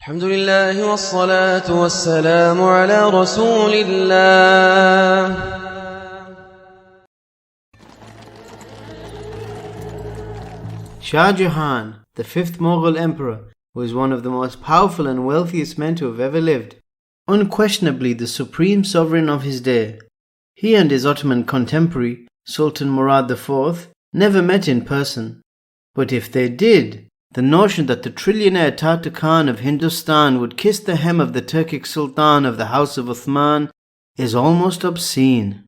الحمد لله والصلاة والسلام على رسول الله. Shah Jahan, the fifth Mughal emperor, was one of the most powerful and wealthiest men to have ever lived. Unquestionably the supreme sovereign of his day. He and his Ottoman contemporary, Sultan Murad IV, never met in person. But if they did, the notion that the trillionaire Tata Khan of Hindustan would kiss the hem of the Turkic Sultan of the House of Uthman is almost obscene.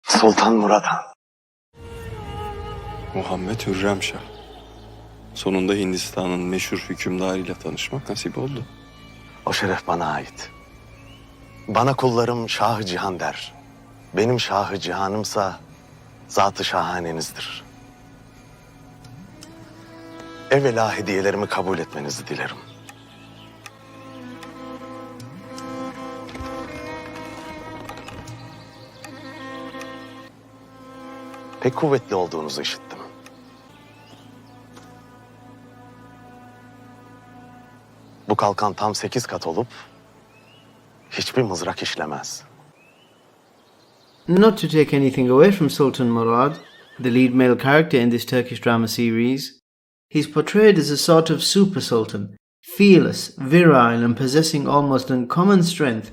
Sultan Murad Muhammed Hürrem Şah. Sonunda Hindistan'ın meşhur hükümdarıyla tanışmak nasip oldu. O şeref bana ait. Bana kullarım Şah-ı Cihan der. Benim Şah-ı Cihan'ımsa zat-ı şahanenizdir. Evvela hediyelerimi kabul etmenizi dilerim. Pek kuvvetli olduğunuzu işittim. Bu kalkan tam 8 kat olup hiçbir mızrak işlemez. Not to take anything away from Sultan Murad, the lead male character in this Turkish drama series, he's portrayed as a sort of super sultan, fearless, virile and possessing almost uncommon strength.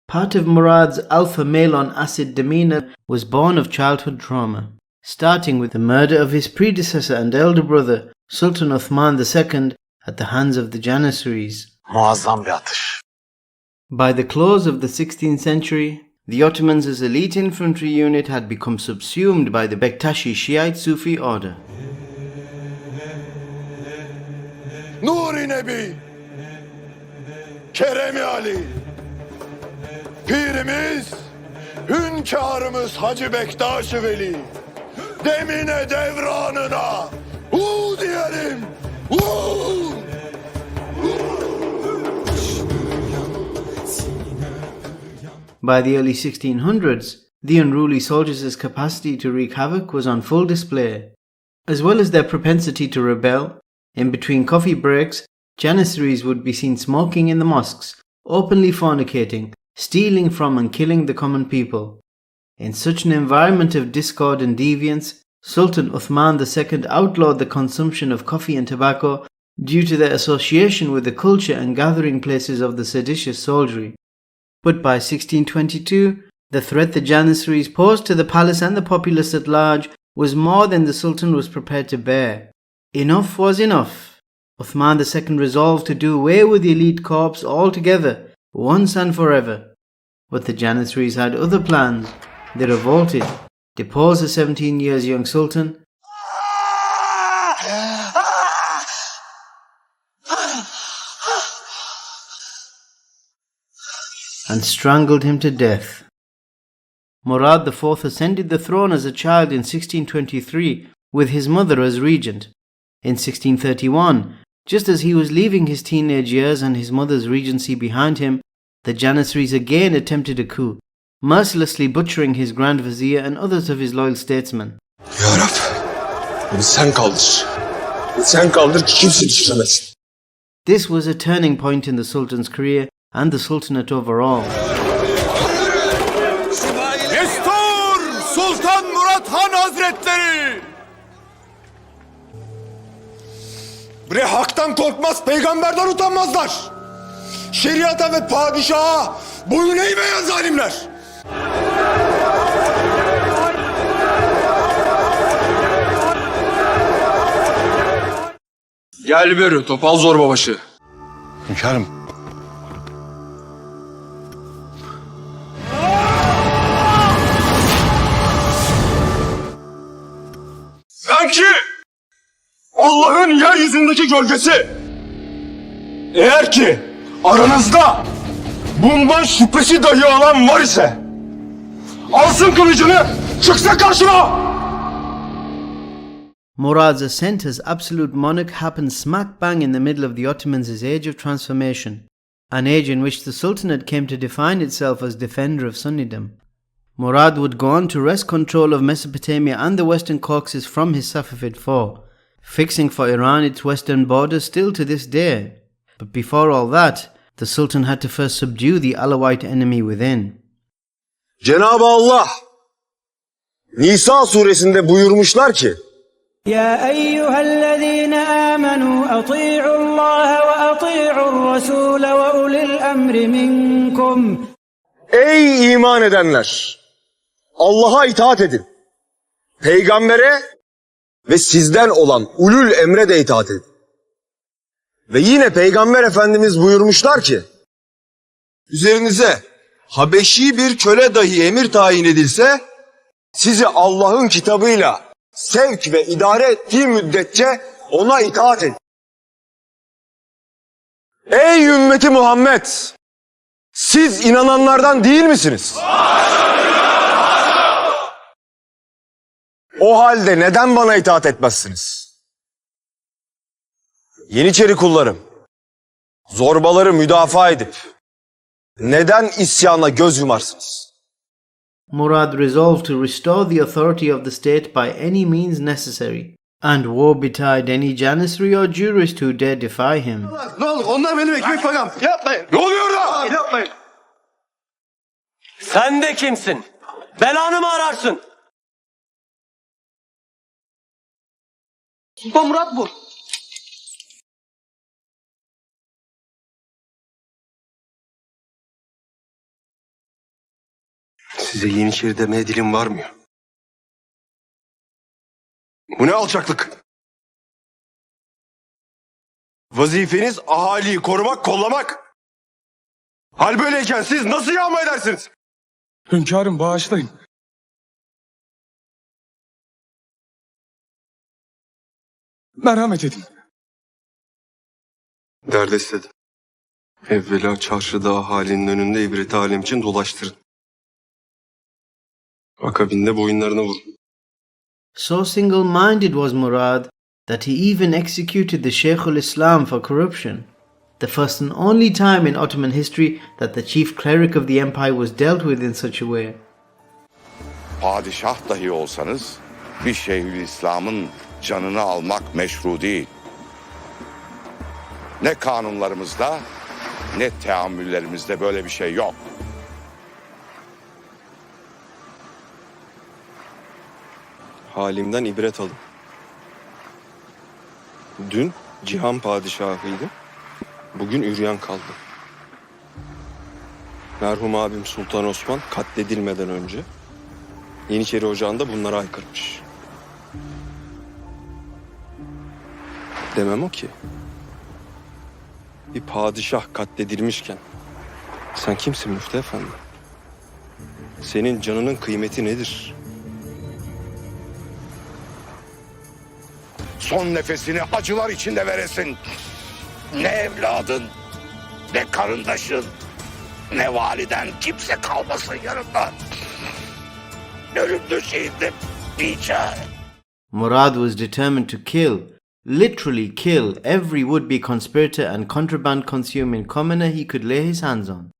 Part of Murad's alpha male on acid demeanour was born of childhood trauma, starting with the murder of his predecessor and elder brother, Sultan Uthman II, at the hands of the Janissaries. Muazzam bir atış. By the close of the 16th century, the Ottomans' elite infantry unit had become subsumed by the Bektashi Shiite Sufi order. Nur-i Nebi, Kerem-i Ali, Pirimiz, hünkârımız Hacı Bektaş-ı Veli, demine devranına, diyelim, By the early 1600s, the unruly soldiers' capacity to wreak havoc was on full display. As well as their propensity to rebel, in between coffee breaks, Janissaries would be seen smoking in the mosques, openly fornicating, stealing from and killing the common people. In such an environment of discord and deviance, Sultan Uthman II outlawed the consumption of coffee and tobacco due to their association with the culture and gathering places of the seditious soldiery. But by 1622, the threat the Janissaries posed to the palace and the populace at large was more than the Sultan was prepared to bear. Enough was enough. Uthman II resolved to do away with the elite corps altogether, once and forever. But the Janissaries had other plans. They revolted, deposed the 17 years young Sultan, and strangled him to death. Murad IV ascended the throne as a child in 1623 with his mother as regent. In 1631, just as he was leaving his teenage years and his mother's regency behind him, the Janissaries again attempted a coup, mercilessly butchering his Grand Vizier and others of his loyal statesmen. Ya Rab, bunu sen kaldır. Sen kaldır ki kimse düşüremesin. This was a turning point in the Sultan's career and the Sultanate overall. Destur Sultan Murad Han Hazretleri! Bre haktan korkmaz, peygamberden utanmazlar. Şeriata ve padişaha boyun eğmeyen zalimler. Gel beri topal zorbabaşı. Hünkârım. Ben ki Allah'ın yeryüzündeki gölgesi. Eğer ki aranızda bundan şüphesi dahi olan var ise alsın kılıcını çıksın karşıma. Murad's ascent as absolute monarch happened smack bang in the middle of the Ottomans' age of transformation, an age in which the Sultanate came to define itself as defender of Sunnidom. Murad would go on to wrest control of Mesopotamia and the Western Caucasus from his Safavid foe, fixing for Iran its western borders still to this day. But before all that, the Sultan had to first subdue the Alawite enemy within. Cenab-ı Allah Nisa suresinde buyurmuşlar ki يا أيها الذين آمنوا أطيعوا الله وأطيعوا الرسول وأولي الأمر منكم. Ey iman edenler! Allah'a itaat edin. Peygambere ve sizden olan ulul emre de itaat edin. Ve yine Peygamber Efendimiz buyurmuşlar ki üzerinize Habeşi bir köle dahi emir tayin edilse sizi Allah'ın kitabıyla sevk ve idare ettiği müddetçe ona itaat edin. Ey ümmeti Muhammed! Siz inananlardan değil misiniz? O halde neden bana itaat etmezsiniz? Yeniçeri kullarım, zorbaları müdafaa edip neden isyana göz yumarsınız? Murad resolved to restore the authority of the state by any means necessary, and woe betide any Janissary or jurist who dare defy him. Ne olur onlar benim ekmek param. Yapmayın. Ne oluyor da? Yapmayın. Sen de kimsin? Belanı mı ararsın? Sultan Murad bu. Size Yeniçeri demeye dilim varmıyor. Bu ne alçaklık? Vazifeniz ahaliyi korumak, kollamak. Hal böyleyken siz nasıl yağma edersiniz? Hünkârım bağışlayın. Merhamet edin. Derdest edin. Evvela çarşıda ahalinin önünde ibret alem için dolaştırın. Akabinde boyunlarına vurun. So single-minded was Murad that he even executed the Sheikhul Islam for corruption, the first and only time in Ottoman history that the chief cleric of the empire was dealt with in such a way. Padişah dahi olsanız bir Şeyhülislam'ın canını almak meşru değil. Ne kanunlarımızda ne teamüllerimizde böyle bir şey yok. Halimden ibret alın. Dün cihan padişahıydım. Bugün üryan kaldım. Merhum abim Sultan Osman katledilmeden önce Yeniçeri Ocağı'nda bunlara aykırmış. Demem o ki, bir padişah katledilmişken sen kimsin Müftü Efendi? Senin canının kıymeti nedir? Son nefesini acılar içinde veresin. Ne evladın, ne karındaşın, ne validen kimse kalmasın yanında. Ölüm döşeğinde bir çare. Murad was determined to kill, literally kill, every would-be conspirator and contraband-consuming commoner he could lay his hands on.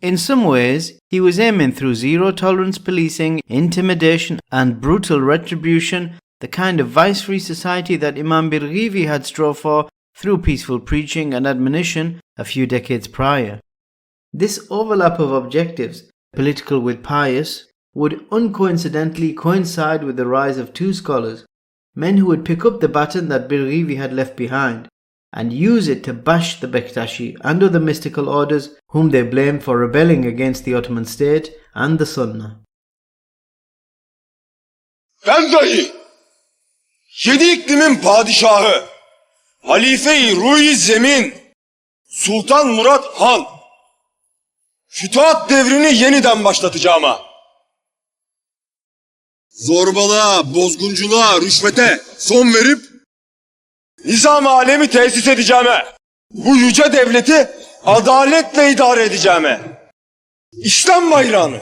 In some ways, he was aiming through zero-tolerance policing, intimidation and brutal retribution the kind of vice-free society that Imam Birghivi had strove for through peaceful preaching and admonition a few decades prior. This overlap of objectives, political with pious, would uncoincidentally coincide with the rise of two scholars, men who would pick up the baton that Birghivi had left behind and use it to bash the Bektashi and other mystical orders whom they blamed for rebelling against the Ottoman state and the Sunnah. Ben dahi 7 iklimin padişahı, halife-i ruh-i zemin, Sultan Murad Han, fütuhat devrini yeniden başlatacağıma, zorbalığa, bozgunculuğa, rüşvete son verip, nizam-ı alemi tesis edeceğime, bu yüce devleti adaletle idare edeceğime, İslam bayrağını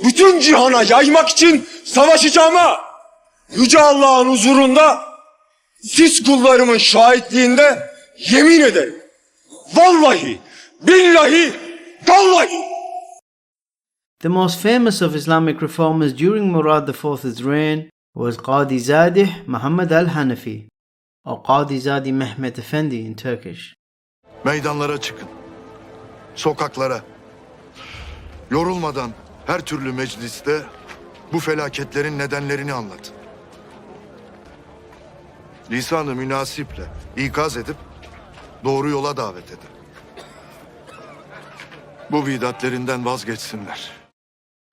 bütün cihana yaymak için savaşacağıma, Yüce Allah'ın huzurunda, siz kullarımın şahitliğinde yemin ederim. Vallahi, billahi, tallahi. The most famous of Islamic reformers during Murad IV's reign was Qadi Zadeh Muhammad al-Hanafi, or Qadi Zade Mehmed Efendi in Turkish. Meydanlara çıkın. Sokaklara. Yorulmadan her türlü mecliste bu felaketlerin nedenlerini anlatın. Lisan-ı münasiple ikaz edip doğru yola davet edin. Bu bidatlerinden vazgeçsinler.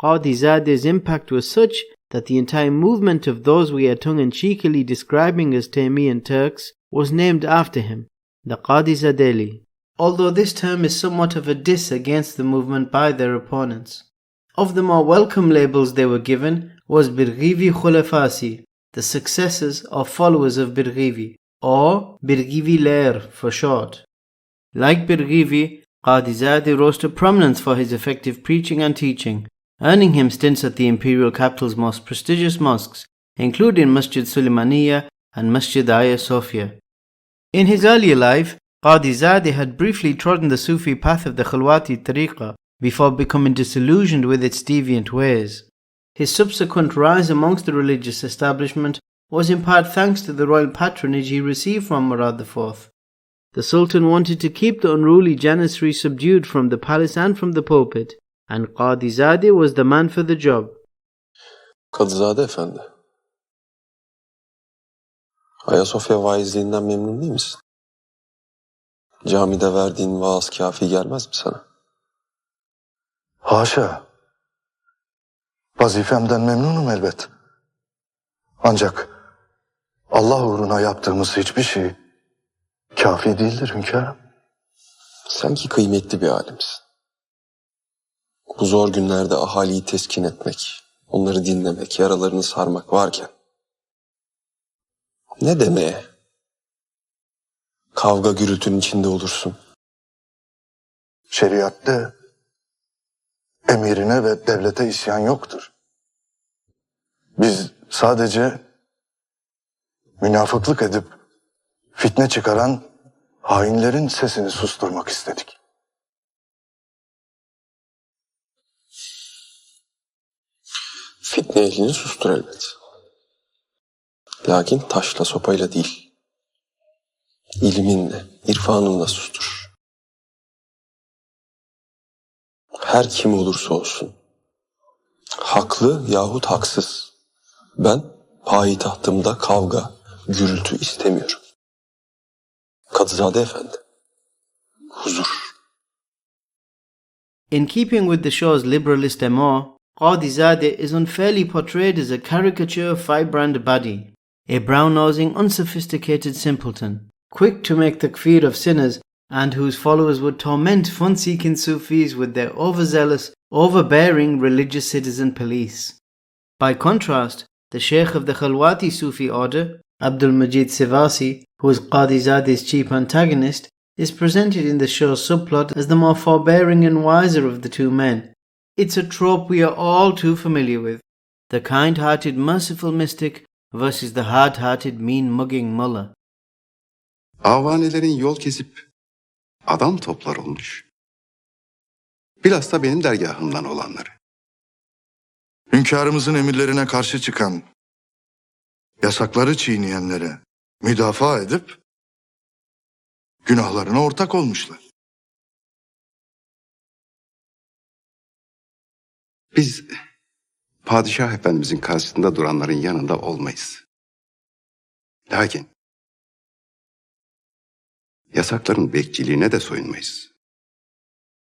Qadi Zadeh's impact was such that the entire movement of those we are tongue-in-cheekily describing as Taymiyyan Turks was named after him, the Kadizadeli, although this term is somewhat of a diss against the movement by their opponents. Of the more welcome labels they were given was Birgivi Khulafasi, the successors or followers of Birgivi, or Birgiviler for short. Like Birgivi, Qadi Zade rose to prominence for his effective preaching and teaching, earning him stints at the imperial capital's most prestigious mosques, including Masjid Suleymaniya and Masjid Hagia Sophia. In his earlier life, Qadi Zade had briefly trodden the Sufi path of the Khalwati tariqah before becoming disillusioned with its deviant ways. His subsequent rise amongst the religious establishment was in part thanks to the royal patronage he received from Murad IV. The Sultan wanted to keep the unruly Janissary subdued from the palace and from the pulpit, and Qadi Zade was the man for the job. Kadizade Efendi. Ayasofya vaizliğinden memnun değil misin? Camide verdiğin vaaz kafi gelmez mi sana? Haşa. Vazifemden memnunum elbet. Ancak Allah uğruna yaptığımız hiçbir şey kafi değildir hünkârım. Sen ki kıymetli bir alimsin. Bu zor günlerde ahaliyi teskin etmek, onları dinlemek, yaralarını sarmak varken ne demeye? Kavga gürültünün içinde olursun. Şeriatte emirine ve devlete isyan yoktur. Biz sadece münafıklık edip fitne çıkaran hainlerin sesini susturmak istedik. Fitne ehlini sustur elbet. Lakin taşla sopayla değil. İlminle, irfanınla sustur. Her kim olursa olsun, haklı yahut haksız, ben payitahtımda kavga, gürültü istemiyorum. Kadizade Efendi, huzur. In keeping with the show's liberalist MO, Qadi Zade is unfairly portrayed as a caricature firebrand badi, a brown-nosing, unsophisticated simpleton, quick to make takfir of sinners and whose followers would torment fun-seeking Sufis with their overzealous, overbearing religious citizen police. By contrast, the Sheikh of the Khalwati Sufi order, Abdul Majid Sivasi, who is Qadi Zade's chief antagonist, is presented in the show's subplot as the more forbearing and wiser of the two men. It's a trope we are all too familiar with. The kind-hearted, merciful mystic versus the hard-hearted, mean-mugging mullah. Avanelerin yol kesip adam toplar olmuş. Bilhassa benim dergahımdan olanları. Hünkârımızın emirlerine karşı çıkan, yasakları çiğneyenlere müdafaa edip günahlarına ortak olmuşlar. Biz Padişah Efendimizin karşısında duranların yanında olmayız. Lakin yasakların bekçiliğine de soyunmayız.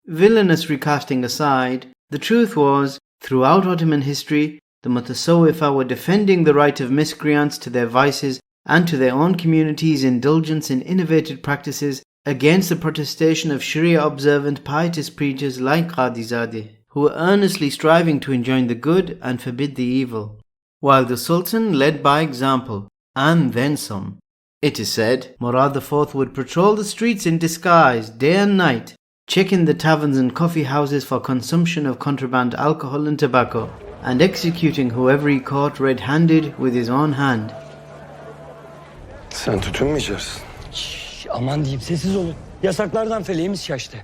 Villainous recasting aside, the truth was, throughout Ottoman history, the Mutasawwifa were defending the right of miscreants to their vices and to their own community's indulgence in innovative practices against the protestation of Sharia-observant pietist preachers like Qadi Zadeh, who were earnestly striving to enjoin the good and forbid the evil, while the Sultan led by example, and then some. It is said, Murad IV would patrol the streets in disguise day and night, checking the taverns and coffee houses for consumption of contraband alcohol and tobacco, and executing whoever he caught red-handed with his own hand. Sen tütün mü içersin? Aman diyeyim, sessiz olun. Yasaklardan feleğimiz şaştı.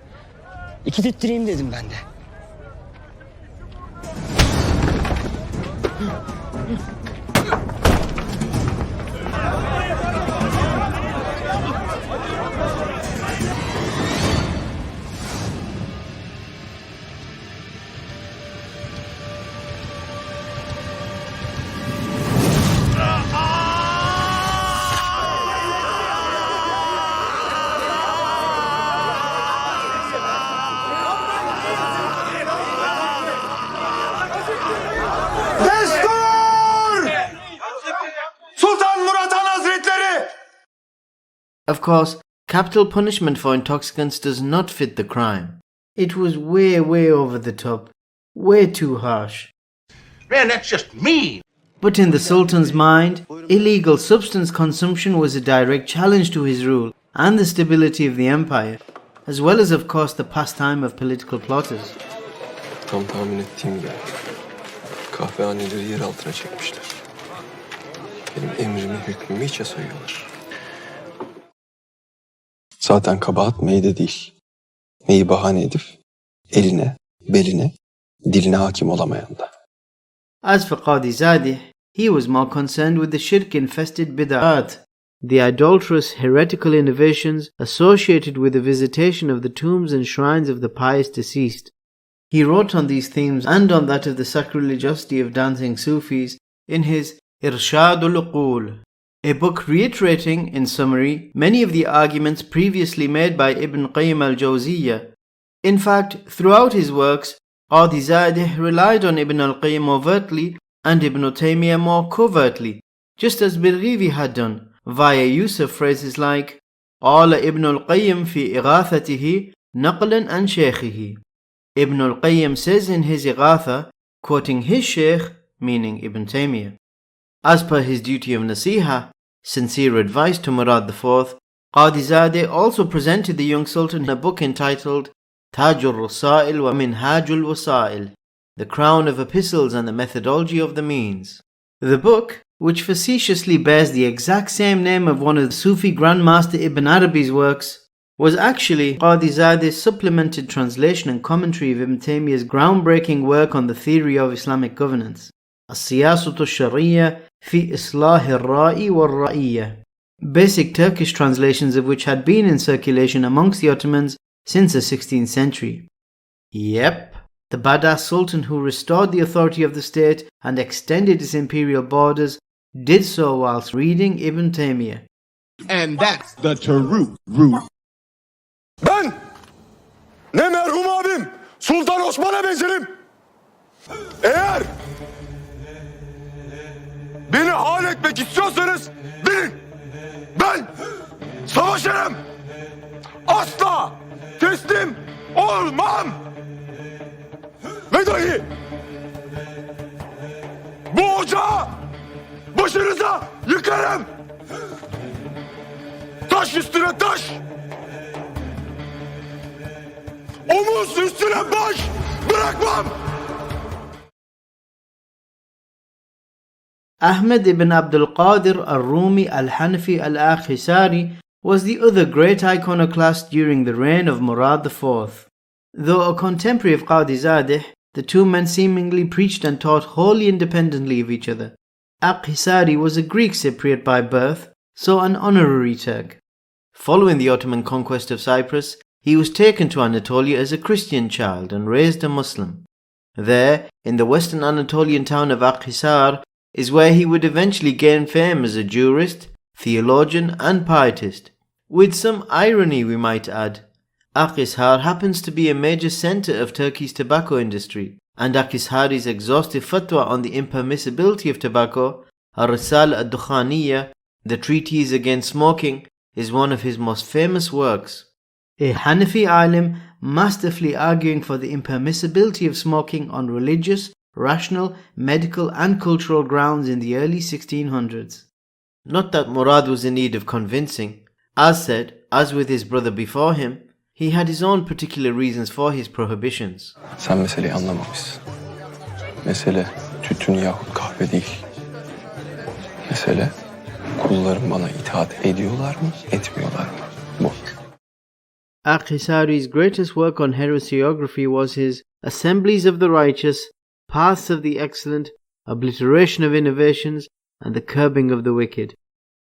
2 tittireyim dedim ben de. Of course, capital punishment for intoxicants does not fit the crime. It was way over the top, way too harsh. Man, that's just mean. But in the Sultan's mind, illegal substance consumption was a direct challenge to his rule and the stability of the empire, as well as of course the pastime of political plotters. Tam tahmin ettiğim gibi kahvehaneleri yer altına çekmişler. Benim emrimi, hükmümü hiçe sayıyorlar. Zaten kabahat Mey'de değil. Mey'i bahane edip eline, beline, diline hakim olamayan da. As for Qadi Zadeh, he was more concerned with the shirk-infested bid'at, the idolatrous heretical innovations associated with the visitation of the tombs and shrines of the pious deceased. He wrote on these themes and on that of the sacrilegiosity of dancing Sufis in his Irshadul Uqul, a book reiterating, in summary, many of the arguments previously made by Ibn Qayyim al-Jawziyyah. In fact, throughout his works, Qadi Zadeh relied on Ibn al-Qayyim overtly and Ibn Taymiyyan more covertly, just as Birghivi had done, via use of phrases like Qala Ibn al-Qayyim fi ighathatihi naqlan an shaykhihi. Ibn al-Qayyim says in his Ighatha, quoting his shaykh, meaning Ibn Taymiyyah. As per his duty of nasiha, sincere advice to Murad IV, Qadi Zade also presented the young Sultan a book entitled Tajul Rasail wa Minhajul Wasail, the crown of epistles and the methodology of the means. The book, which facetiously bears the exact same name of one of the Sufi Grandmaster Ibn Arabi's works, was actually Qadi Zadeh's supplemented translation and commentary of Ibn Taymiyyah's groundbreaking work on the theory of Islamic governance, As-Siyasatu Ash-Shar'iyya fi Islahi Ar-Ra'i wal-Ra'iyya, basic Turkish translations of which had been in circulation amongst the Ottomans since the 16th century. Yep, the badass Sultan who restored the authority of the state and extended its imperial borders did so whilst reading Ibn Taymiyyah. And that's the true root. Ben ne merhum abim Sultan Osman'a benzerim. Eğer beni hal etmek istiyorsanız bilin, ben savaşırım. Asla teslim olmam. Ve dahi bu ocağı başınıza yıkarım. Taş üstüne taş. Omuz üstüne baş bırakmam. Ahmad ibn Abdul Qadir al-Rumi al-Hanafi al-Akhisari was the other great iconoclast during the reign of Murad IV. Though a contemporary of Qadi Zadeh, the two men seemingly preached and taught wholly independently of each other. Akhisari was a Greek Cypriot by birth, so an honorary Turk. Following the Ottoman conquest of Cyprus, he was taken to Anatolia as a Christian child and raised a Muslim. There, in the western Anatolian town of Akhisari, is where he would eventually gain fame as a jurist, theologian and pietist. With some irony, we might add, Akhisari happens to be a major centre of Turkey's tobacco industry, and Akhisari's exhaustive fatwa on the impermissibility of tobacco, Ar-Risala ad-Dukhaniyya, the treatise against smoking, is one of his most famous works. A Hanafi alim masterfully arguing for the impermissibility of smoking on religious, rational, medical and cultural grounds in the early 1600s. Not that Murad was in need of convincing. As said, as with his brother before him, he had his own particular reasons for his prohibitions. Sen meseleyi anlamamışsın. Mesele tütün yahut kahve değil. Mesele kullarım bana itaat ediyorlar mı, etmiyorlar mı? Bu. Akhisari's greatest work on heresiography was his Assemblies of the Righteous, Paths of the Excellent, Obliteration of Innovations, and the Curbing of the Wicked.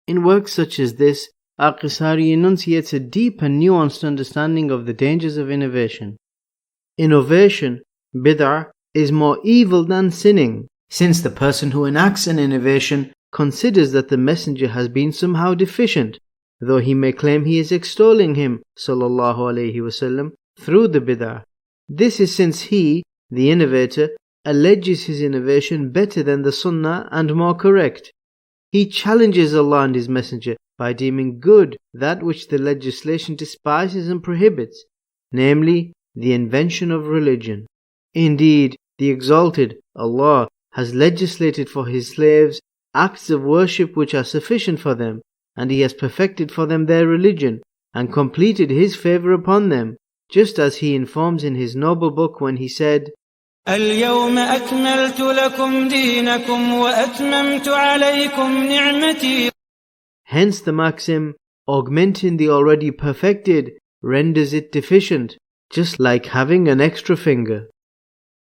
In works such as this, Akhisari enunciates a deep and nuanced understanding of the dangers of innovation. Innovation, bid'ah, is more evil than sinning, since the person who enacts an innovation considers that the messenger has been somehow deficient, though he may claim he is extolling him, sallallahu alaihi wasallam, through the bid'ah. This is since he, the innovator, alleges his innovation better than the sunnah and more correct. He challenges Allah and His Messenger by deeming good that which the legislation despises and prohibits, namely the invention of religion. Indeed, the Exalted, Allah, has legislated for His slaves acts of worship which are sufficient for them, and He has perfected for them their religion, and completed His favour upon them, just as He informs in His noble book when He said, اليوم أكملت لكم دينكم وأتممت عليكم نعمتي. Hence the maxim, augmenting the already perfected renders it deficient, just like having an extra finger.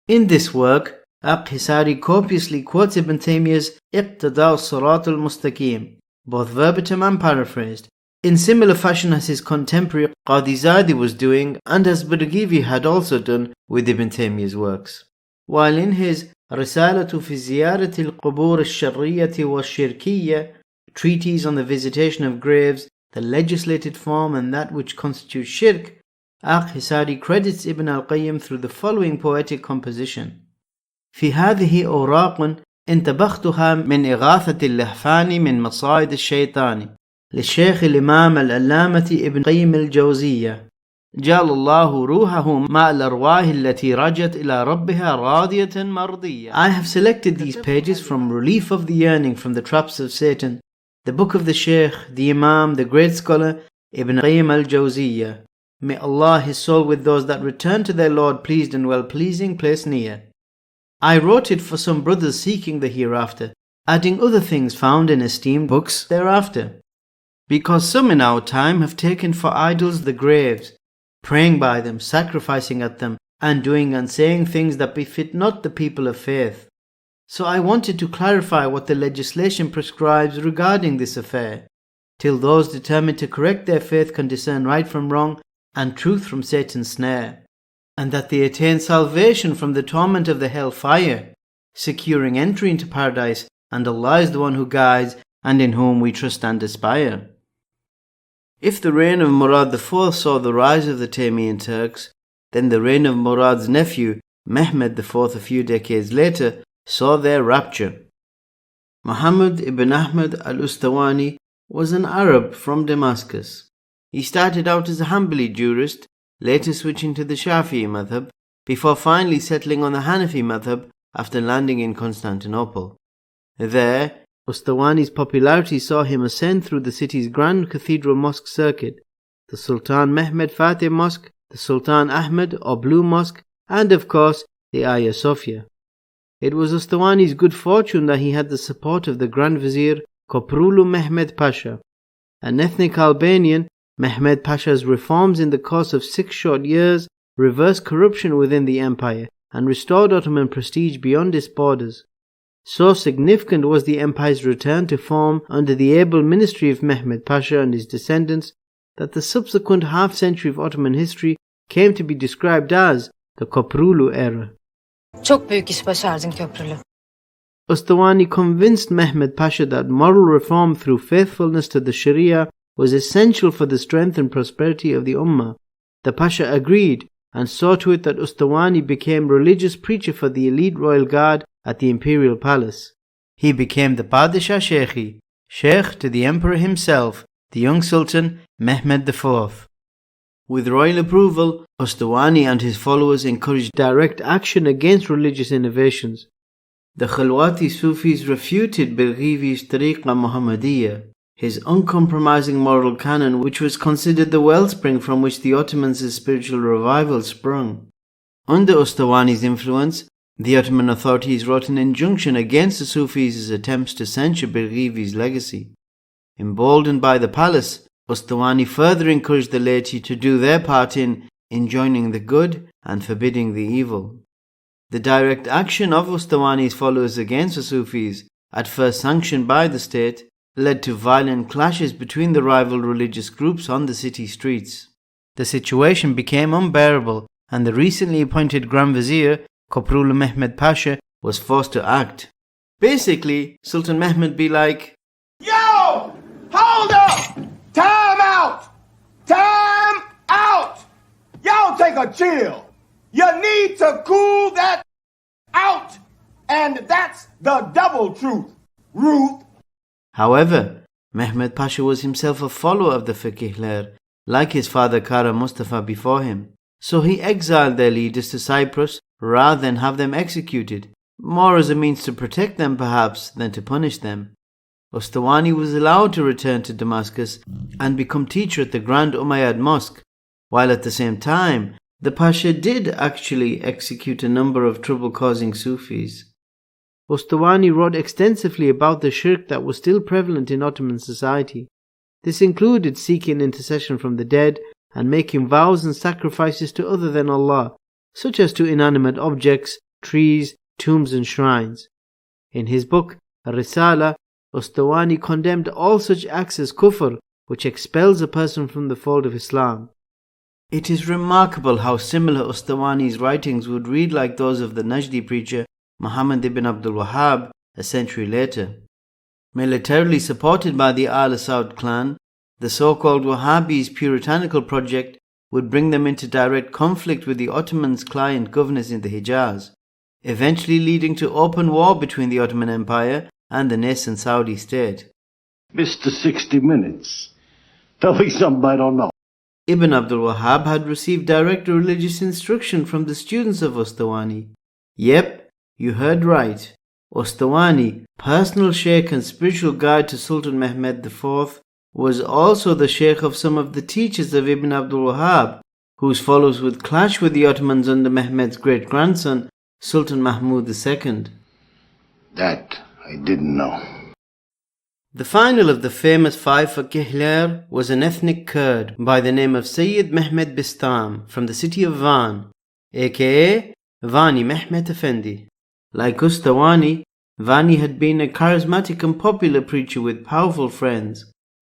In this work, Akhisari copiously quotes Ibn Taymiyyah's Iqtida al-Sirat al-Mustaqim, both verbatim and paraphrased, in similar fashion as his contemporary Qadi Zade was doing and as Birgivi had also done with Ibn Taymiyyah's works. While in his Risalatu fi Ziyarati al-Qubur al-Sharriyyati wa-Shirkiyya, treatise on the visitation of graves, the legislated form and that which constitutes shirk, Akhisari credits Ibn al-Qayyim through the following poetic composition. في هذه أوراق انتبختها من إغاثة اللهفان من مصائد الشيطان للشيخ الإمام العلامة ابن قيم الجوزية جعل الله روحه مع الأرواح التي رجت إلى ربها راضية مرضية. I have selected these pages from Relief of the Yearning from the Traps of Satan, the book of the Shaykh, the Imam, the great scholar Ibn Qayyim al-Jawziyya. May Allah his soul with those that return to their Lord pleased and well-pleasing place near. I wrote it for some brothers seeking the hereafter, adding other things found in esteemed books thereafter. Because some in our time have taken for idols the graves, praying by them, sacrificing at them, and doing and saying things that befit not the people of faith. So I wanted to clarify what the legislation prescribes regarding this affair, till those determined to correct their faith can discern right from wrong and truth from Satan's snare, and that they attain salvation from the torment of the hell fire, securing entry into paradise, and Allah is the one who guides and in whom we trust and aspire. If the reign of Murad IV saw the rise of the Taymiyyan Turks, then the reign of Murad's nephew, Mehmed IV, a few decades later, saw their rapture. Muhammad ibn Ahmad al-Ustawani was an Arab from Damascus. He started out as a Hanbali jurist, later switching to the Shafi'i madhab, before finally settling on the Hanafi madhab after landing in Constantinople. There, Ustawani's popularity saw him ascend through the city's grand cathedral mosque circuit, the Sultan Mehmed Fatih Mosque, the Sultan Ahmed or Blue Mosque, and of course the Hagia Sophia. It was Ustawani's good fortune that he had the support of the Grand Vizier Koprulu Mehmed Pasha. An ethnic Albanian, Mehmed Pasha's reforms in the course of 6 short years reversed corruption within the empire and restored Ottoman prestige beyond its borders. So significant was the empire's return to form under the able ministry of Mehmed Pasha and his descendants that the subsequent half-century of Ottoman history came to be described as the Koprulu era. Çok büyük iş başardın Köprülü. Ustawani convinced Mehmed Pasha that moral reform through faithfulness to the Sharia was essential for the strength and prosperity of the Ummah. The Pasha agreed and saw to it that Ustawani became religious preacher for the elite royal guard at the imperial palace. He became the Padishah Sheikhi, Sheikh to the emperor himself, the young Sultan Mehmed IV. With royal approval, Ustawani and his followers encouraged direct action against religious innovations. The Khalwati Sufis refuted Birghivi's Tariqa Muhammadiyya, his uncompromising moral canon which was considered the wellspring from which the Ottomans' spiritual revival sprung. Under Ustawani's influence, the Ottoman authorities wrote an injunction against the Sufis' attempts to censure Birghivi's legacy. Emboldened by the palace, Ustawani further encouraged the laity to do their part in enjoining the good and forbidding the evil. The direct action of Ustawani's followers against the Sufis, at first sanctioned by the state, led to violent clashes between the rival religious groups on the city streets. The situation became unbearable, and the recently appointed Grand Vizier, Koprulu Mehmed Pasha, was forced to act. Basically, Sultan Mehmed be like, Yo! Hold up! Time out! Time out! Y'all take a chill. You need to cool that out. And that's the double truth, Ruth. However, Mehmed Pasha was himself a follower of the Fiqihler, like his father Kara Mustafa before him. So he exiled their leaders to Cyprus rather than have them executed, more as a means to protect them perhaps than to punish them. Ustawani was allowed to return to Damascus and become teacher at the Grand Umayyad Mosque, while at the same time the Pasha did actually execute a number of trouble-causing Sufis. Ustawani wrote extensively about the shirk that was still prevalent in Ottoman society. This included seeking intercession from the dead and making vows and sacrifices to other than Allah, such as to inanimate objects, trees, tombs and shrines. In his book, Risala, Ustawani condemned all such acts as kufr, which expels a person from the fold of Islam. It is remarkable how similar Ustawani's writings would read like those of the Najdi preacher Muhammad ibn Abdul Wahhab a century later. Militarily supported by the Al Saud clan, the so-called Wahhabis' puritanical project would bring them into direct conflict with the Ottomans' client governors in the Hijaz, eventually leading to open war between the Ottoman Empire and the nascent Saudi state. Mr. 60 Minutes. Tell me something I don't know. Ibn Abdul Wahhab had received direct religious instruction from the students of Ustawani. Yep, you heard right. Ustawani, personal sheikh and spiritual guide to Sultan Mehmed IV, was also the sheikh of some of the teachers of Ibn Abdul Wahhab, whose followers would clash with the Ottomans under Mehmed's great-grandson, Sultan Mahmud II. That I didn't know. The final of the famous 5 Fiqihler was an ethnic Kurd by the name of Sayyid Mehmed Bistem from the city of Van, aka Vani Mehmed Efendi. Like Ustawani, Vani had been a charismatic and popular preacher with powerful friends.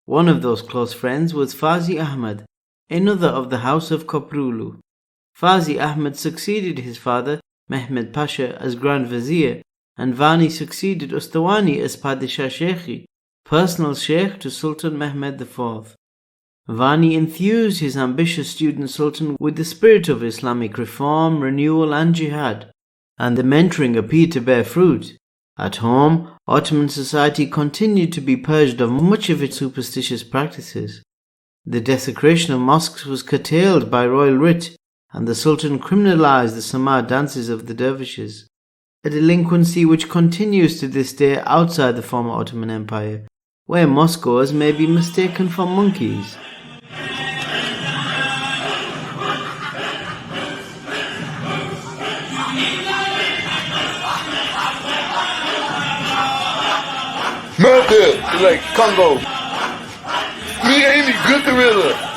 One of those close friends was Fazi Ahmad, another of the house of Koprulu. Fazi Ahmad succeeded his father, Mehmed Pasha, as Grand Vizier, and Vani succeeded Ustawani as Padishah Sheikhi, personal sheikh to Sultan Mehmed IV. Vani infused his ambitious student Sultan with the spirit of Islamic reform, renewal and jihad, and the mentoring appeared to bear fruit. At home, Ottoman society continued to be purged of much of its superstitious practices. The desecration of mosques was curtailed by royal writ, and the Sultan criminalized the Samar dances of the dervishes, a delinquency which continues to this day outside the former Ottoman Empire, where mosquegoers may be mistaken for monkeys. Murder, like Congo. Me ain't a good gorilla.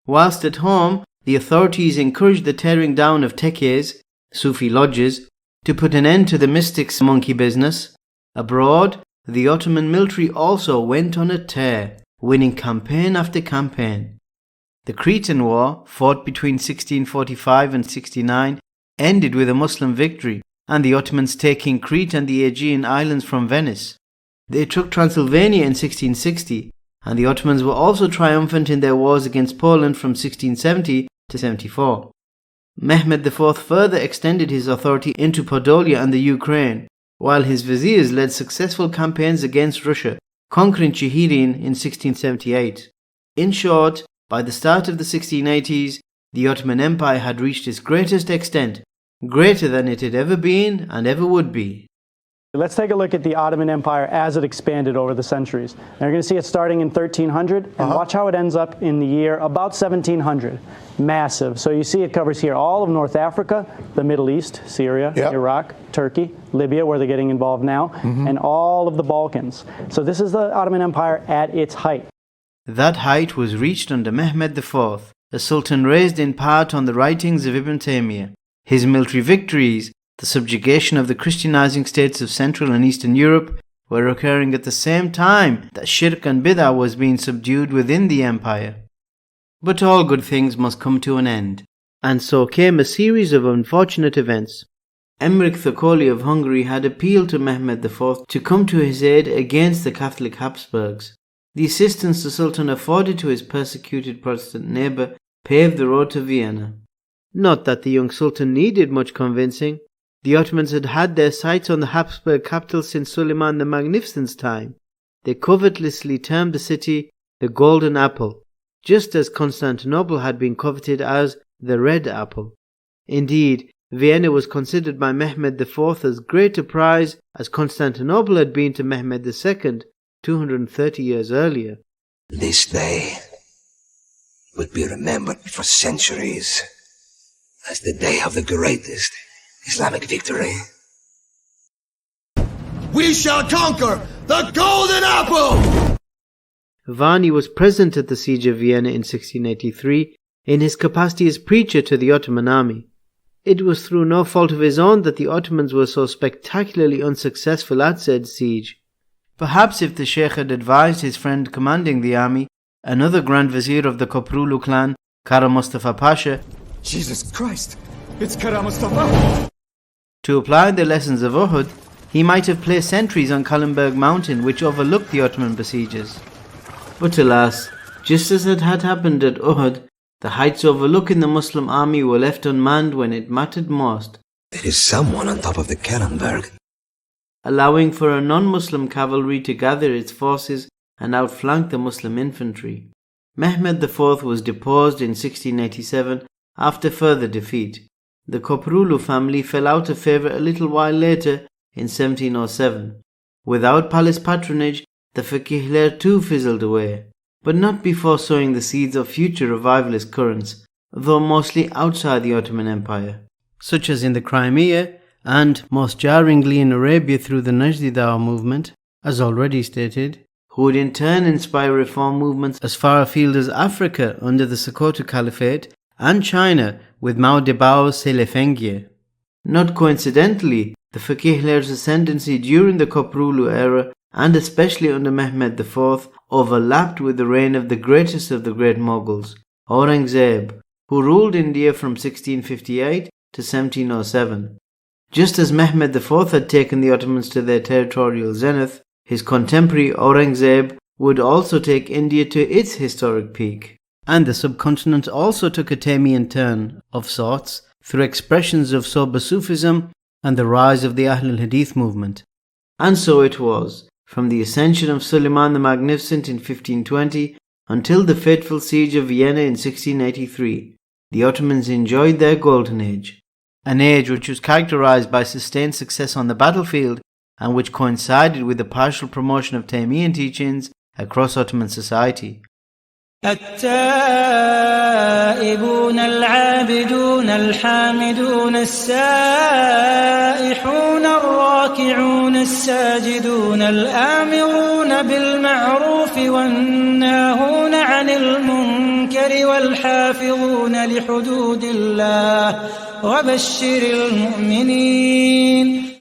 Whilst at home, the authorities encouraged the tearing down of tekkes, Sufi lodges, to put an end to the mystics' monkey business. Abroad, the Ottoman military also went on a tear, winning campaign after campaign. The Cretan War, fought between 1645 and 69, ended with a Muslim victory and the Ottomans taking Crete and the Aegean islands from Venice. They took Transylvania in 1660, and the Ottomans were also triumphant in their wars against Poland from 1670 to 74. Mehmed IV further extended his authority into Podolia and the Ukraine, while his viziers led successful campaigns against Russia, conquering Chihirin in 1678. In short, by the start of the 1680s, the Ottoman Empire had reached its greatest extent, greater than it had ever been and ever would be. Let's take a look at the Ottoman Empire as it expanded over the centuries. Now you're going to see it starting in 1300, and watch how it ends up in the year about 1700. Massive. So you see it covers here all of North Africa, the Middle East, Syria, Iraq, Turkey, Libya, where they're getting involved now, and all of the Balkans. So this is the Ottoman Empire at its height. That height was reached under Mehmed IV, a sultan raised in part on the writings of Ibn Taymiyyah. His military victories, the subjugation of the Christianizing states of Central and Eastern Europe, were occurring at the same time that shirk and bid'ah was being subdued within the empire. But all good things must come to an end, and so came a series of unfortunate events. Emmerich Thokoli of Hungary had appealed to Mehmed IV to come to his aid against the Catholic Habsburgs. The assistance the Sultan afforded to his persecuted Protestant neighbour paved the road to Vienna. Not that the young Sultan needed much convincing. The Ottomans had had their sights on the Habsburg capital since Suleiman the Magnificent's time. They covetously termed the city the Golden Apple, just as Constantinople had been coveted as the Red Apple. Indeed, Vienna was considered by Mehmed IV as great a prize as Constantinople had been to Mehmed II 230 years earlier. This day would be remembered for centuries as the day of the greatest Islamic victory. We shall conquer the Golden Apple! Vani was present at the siege of Vienna in 1683 in his capacity as preacher to the Ottoman army. It was through no fault of his own that the Ottomans were so spectacularly unsuccessful at said siege. Perhaps if the Sheikh had advised his friend commanding the army, another Grand Vizier of the Koprulu clan, Kara Mustafa Pasha, Jesus Christ, it's Kara Mustafa! To apply the lessons of Uhud, he might have placed sentries on Kallenberg Mountain which overlooked the Ottoman besiegers. But alas, just as it had happened at Uhud, the heights overlooking the Muslim army were left unmanned when it mattered most. There is someone on top of the Kallenberg, allowing for a non-Muslim cavalry to gather its forces and outflank the Muslim infantry. Mehmed IV was deposed in 1687 after further defeat. The Koprulu family fell out of favour a little while later in 1707. Without palace patronage, the Fiqihler too fizzled away, but not before sowing the seeds of future revivalist currents, though mostly outside the Ottoman Empire, such as in the Crimea and, most jarringly in Arabia through the Najdi Dawah movement, as already stated, who would in turn inspire reform movements as far afield as Africa under the Sokoto Caliphate and China with Mao Debao's Selefengie. Not coincidentally, the Fiqihler's ascendancy during the Koprulu era and especially under Mehmed IV overlapped with the reign of the greatest of the great Mughals, Aurangzeb, who ruled India from 1658 to 1707. Just as Mehmed IV had taken the Ottomans to their territorial zenith, his contemporary Aurangzeb would also take India to its historic peak. And the subcontinent also took a Taymiyyan turn, of sorts, through expressions of sober Sufism and the rise of the Ahlul Hadith movement. And so it was, from the ascension of Suleiman the Magnificent in 1520 until the fateful siege of Vienna in 1683, the Ottomans enjoyed their golden age. An age which was characterized by sustained success on the battlefield and which coincided with the partial promotion of Taymiyyan teachings across Ottoman society. التائبون العابدون الحامدون السائحون الراكعون الساجدون الآمرون بالمعروف والناهون عن المنكر والحافظون لحدود الله وبشر المؤمنين